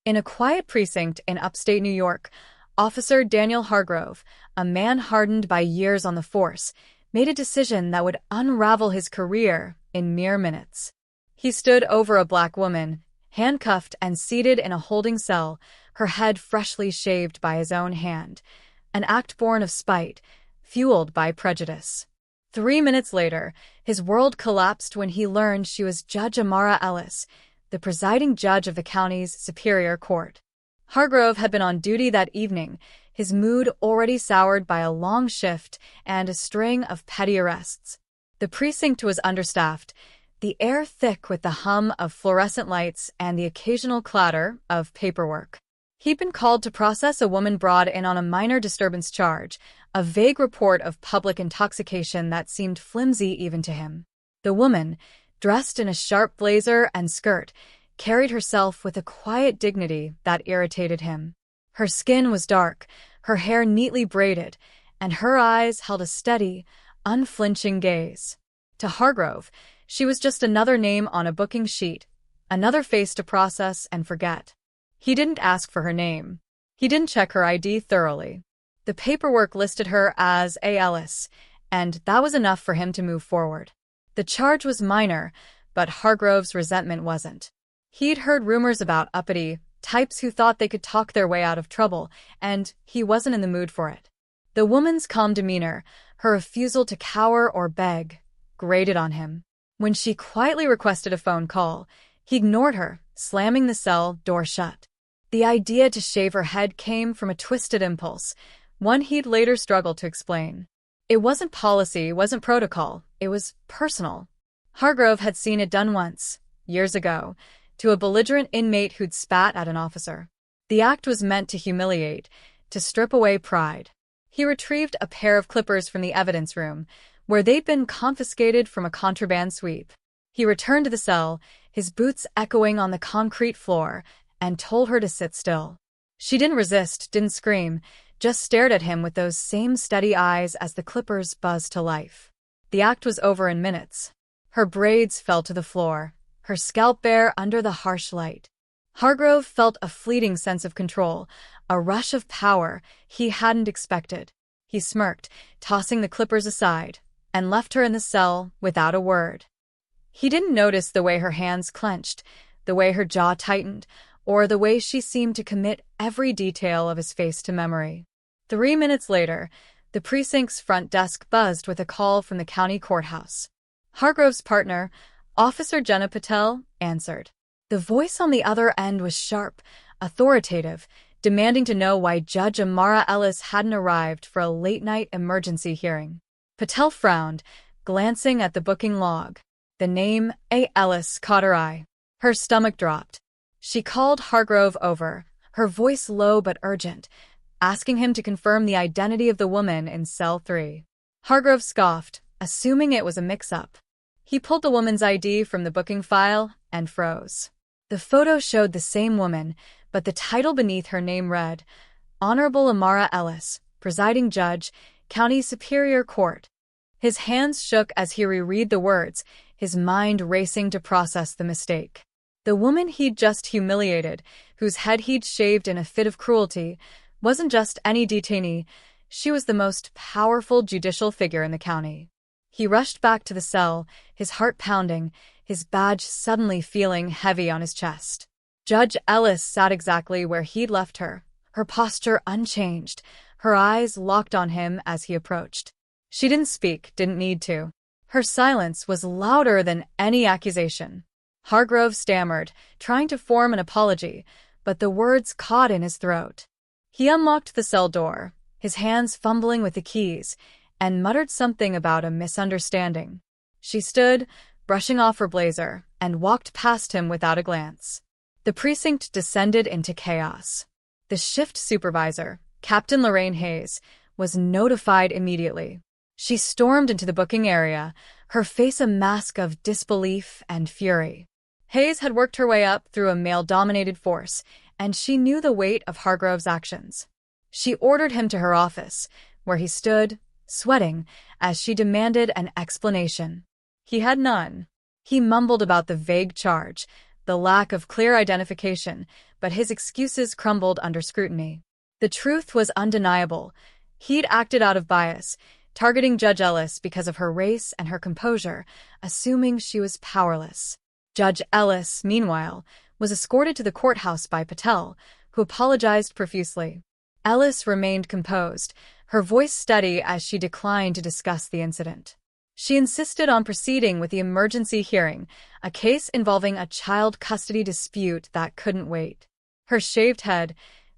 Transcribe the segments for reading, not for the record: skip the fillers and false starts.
In a quiet precinct in upstate New York, Officer Daniel Hargrove, a man hardened by years on the force, made a decision that would unravel his career in mere minutes. He stood over a black woman, handcuffed and seated in a holding cell, her head freshly shaved by his own hand, an act born of spite, fueled by prejudice. 3 minutes later, his world collapsed when he learned she was Judge Amara Ellis, the presiding judge of the county's Superior Court. Hargrove had been on duty that evening, his mood already soured by a long shift and a string of petty arrests. The precinct was understaffed, the air thick with the hum of fluorescent lights and the occasional clatter of paperwork. He'd been called to process a woman brought in on a minor disturbance charge, a vague report of public intoxication that seemed flimsy even to him. The woman, dressed in a sharp blazer and skirt, carried herself with a quiet dignity that irritated him. Her skin was dark, her hair neatly braided, and her eyes held a steady, unflinching gaze. To Hargrove, she was just another name on a booking sheet, another face to process and forget. He didn't ask for her name. He didn't check her ID thoroughly. The paperwork listed her as A. Ellis, and that was enough for him to move forward. The charge was minor, but Hargrove's resentment wasn't. He'd heard rumors about uppity types who thought they could talk their way out of trouble, and he wasn't in the mood for it. The woman's calm demeanor, her refusal to cower or beg, grated on him. When she quietly requested a phone call, he ignored her, slamming the cell door shut. The idea to shave her head came from a twisted impulse, one he'd later struggled to explain. It wasn't policy, wasn't protocol, it was personal. Hargrove had seen it done once, years ago, to a belligerent inmate who'd spat at an officer. The act was meant to humiliate, to strip away pride. He retrieved a pair of clippers from the evidence room, where they'd been confiscated from a contraband sweep. He returned to the cell, his boots echoing on the concrete floor, and told her to sit still. She didn't resist, didn't scream, just stared at him with those same steady eyes as the clippers buzzed to life. The act was over in minutes. Her braids fell to the floor, her scalp bare under the harsh light. Hargrove felt a fleeting sense of control, a rush of power he hadn't expected. He smirked, tossing the clippers aside, and left her in the cell without a word. He didn't notice the way her hands clenched, the way her jaw tightened, or the way she seemed to commit every detail of his face to memory. 3 minutes later, the precinct's front desk buzzed with a call from the county courthouse. Hargrove's partner, Officer Jenna Patel, answered. The voice on the other end was sharp, authoritative, demanding to know why Judge Amara Ellis hadn't arrived for a late-night emergency hearing. Patel frowned, glancing at the booking log. The name A. Ellis caught her eye. Her stomach dropped. She called Hargrove over, her voice low but urgent, asking him to confirm the identity of the woman in cell 3. Hargrove scoffed, assuming it was a mix-up. He pulled the woman's ID from the booking file and froze. The photo showed the same woman, but the title beneath her name read, Honorable Amara Ellis, Presiding Judge, County Superior Court. His hands shook as he reread the words, his mind racing to process the mistake. The woman he'd just humiliated, whose head he'd shaved in a fit of cruelty, wasn't just any detainee, she was the most powerful judicial figure in the county. He rushed back to the cell, his heart pounding, his badge suddenly feeling heavy on his chest. Judge Ellis sat exactly where he'd left her, her posture unchanged, her eyes locked on him as he approached. She didn't speak, didn't need to. Her silence was louder than any accusation. Hargrove stammered, trying to form an apology, but the words caught in his throat. He unlocked the cell door, his hands fumbling with the keys, and muttered something about a misunderstanding. She stood, brushing off her blazer, and walked past him without a glance. The precinct descended into chaos. The shift supervisor, Captain Lorraine Hayes, was notified immediately. She stormed into the booking area, her face a mask of disbelief and fury. Hayes had worked her way up through a male-dominated force, and she knew the weight of Hargrove's actions. She ordered him to her office, where he stood, sweating, as she demanded an explanation. He had none. He mumbled about the vague charge, the lack of clear identification, but his excuses crumbled under scrutiny. The truth was undeniable. He'd acted out of bias, targeting Judge Ellis because of her race and her composure, assuming she was powerless. Judge Ellis, meanwhile, was escorted to the courthouse by Patel, who apologized profusely. Ellis remained composed, her voice steady as she declined to discuss the incident. She insisted on proceeding with the emergency hearing, a case involving a child custody dispute that couldn't wait. Her shaved head,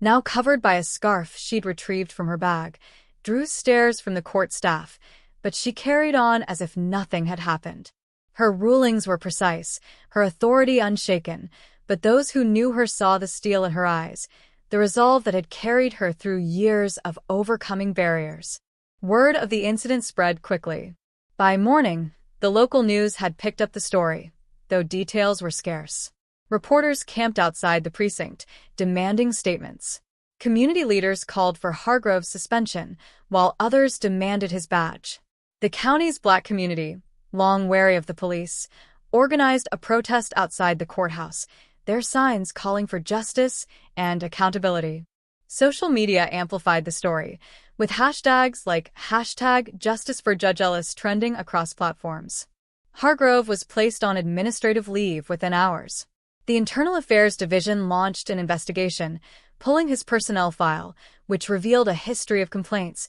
now covered by a scarf she'd retrieved from her bag, drew stares from the court staff, but she carried on as if nothing had happened. Her rulings were precise, her authority unshaken, but those who knew her saw the steel in her eyes, the resolve that had carried her through years of overcoming barriers. Word of the incident spread quickly. By morning, the local news had picked up the story, though details were scarce. Reporters camped outside the precinct, demanding statements. Community leaders called for Hargrove's suspension, while others demanded his badge. The county's Black community, long wary of the police, organized a protest outside the courthouse, their signs calling for justice and accountability. Social media amplified the story, with hashtags like #JusticeForJudgeEllis trending across platforms. Hargrove was placed on administrative leave within hours. The Internal Affairs Division launched an investigation, pulling his personnel file, which revealed a history of complaints,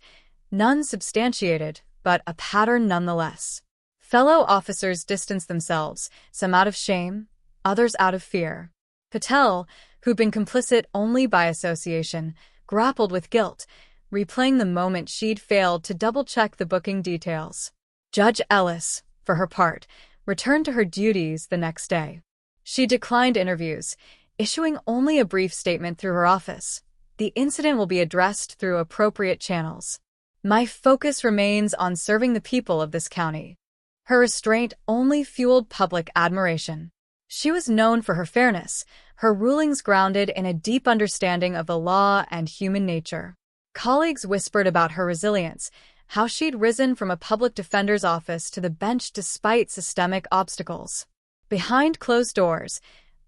none substantiated, but a pattern nonetheless. Fellow officers distanced themselves, some out of shame, others out of fear. Patel, who'd been complicit only by association, grappled with guilt, replaying the moment she'd failed to double-check the booking details. Judge Ellis, for her part, returned to her duties the next day. She declined interviews, issuing only a brief statement through her office. The incident will be addressed through appropriate channels. My focus remains on serving the people of this county. Her restraint only fueled public admiration. She was known for her fairness, her rulings grounded in a deep understanding of the law and human nature. Colleagues whispered about her resilience, how she'd risen from a public defender's office to the bench despite systemic obstacles. Behind closed doors,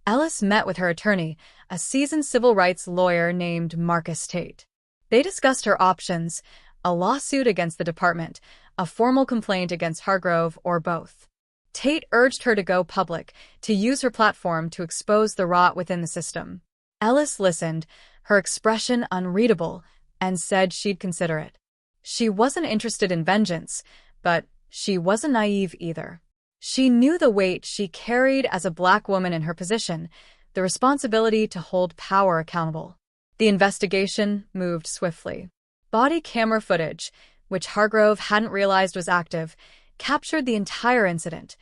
Ellis met with her attorney, a seasoned civil rights lawyer named Marcus Tate. They discussed her options, a lawsuit against the department, a formal complaint against Hargrove, or both. Tate urged her to go public, to use her platform to expose the rot within the system. Ellis listened, her expression unreadable, and said she'd consider it. She wasn't interested in vengeance, but she wasn't naive either. She knew the weight she carried as a Black woman in her position, the responsibility to hold power accountable. The investigation moved swiftly. Body camera footage, which Hargrove hadn't realized was active, captured the entire incident.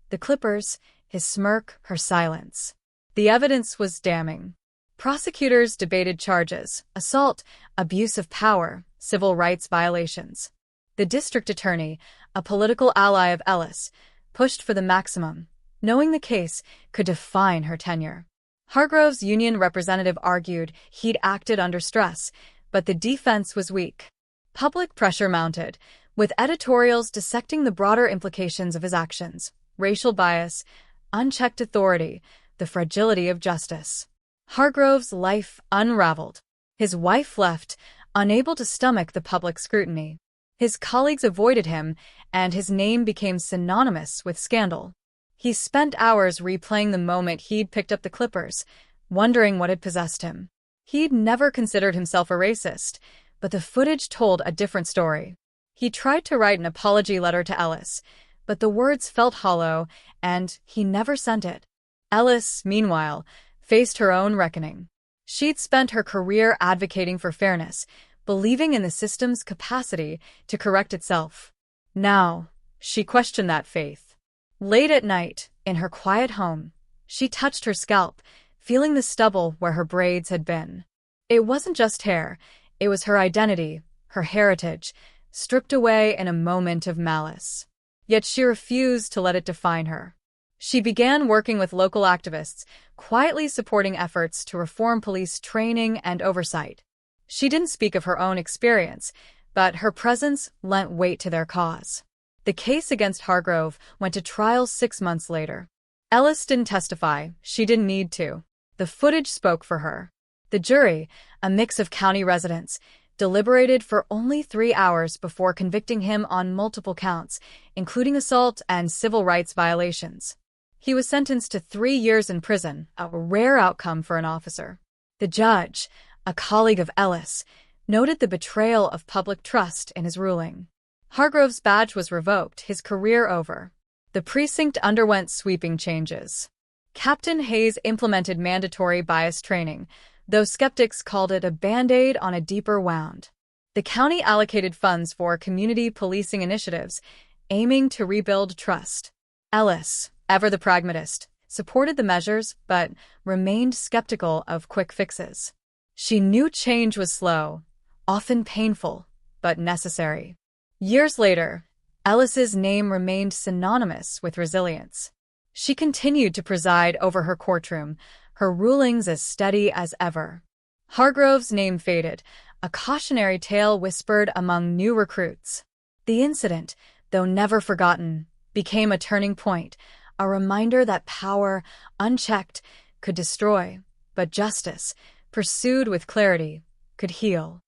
The clippers, his smirk, her silence. The evidence was damning. Prosecutors debated charges: assault, abuse of power, civil rights violations. The district attorney, a political ally of Ellis, pushed for the maximum, knowing the case could define her tenure. Hargrove's union representative argued he'd acted under stress, but the defense was weak. Public pressure mounted, with editorials dissecting the broader implications of his actions: racial bias, unchecked authority, the fragility of justice. Hargrove's life unraveled. His wife left, unable to stomach the public scrutiny. His colleagues avoided him, and his name became synonymous with scandal. He spent hours replaying the moment he'd picked up the clippers, wondering what had possessed him. He'd never considered himself a racist, but the footage told a different story. He tried to write an apology letter to Ellis, but the words felt hollow, and he never sent it. Ellis, meanwhile, faced her own reckoning. She'd spent her career advocating for fairness, believing in the system's capacity to correct itself. Now, she questioned that faith. Late at night, in her quiet home, she touched her scalp, feeling the stubble where her braids had been. It wasn't just hair, it was her identity, her heritage, stripped away in a moment of malice. Yet she refused to let it define her. She began working with local activists, quietly supporting efforts to reform police training and oversight. She didn't speak of her own experience, but her presence lent weight to their cause. The case against Hargrove went to trial 6 months later. Ellis didn't testify. She didn't need to. The footage spoke for her. The jury, a mix of county residents, deliberated for only 3 hours before convicting him on multiple counts, including assault and civil rights violations. He was sentenced to 3 years in prison, a rare outcome for an officer. The judge, a colleague of Ellis, noted the betrayal of public trust in his ruling. Hargrove's badge was revoked, his career over. The precinct underwent sweeping changes. Captain Hayes implemented mandatory bias training, though skeptics called it a Band-Aid on a deeper wound. The county allocated funds for community policing initiatives, aiming to rebuild trust. Ellis, ever the pragmatist, supported the measures but remained skeptical of quick fixes. She knew change was slow, often painful, but necessary. Years later, Ellis's name remained synonymous with resilience. She continued to preside over her courtroom, her rulings as steady as ever. Hargrove's name faded, a cautionary tale whispered among new recruits. The incident, though never forgotten, became a turning point, a reminder that power, unchecked, could destroy, but justice, pursued with clarity, could heal.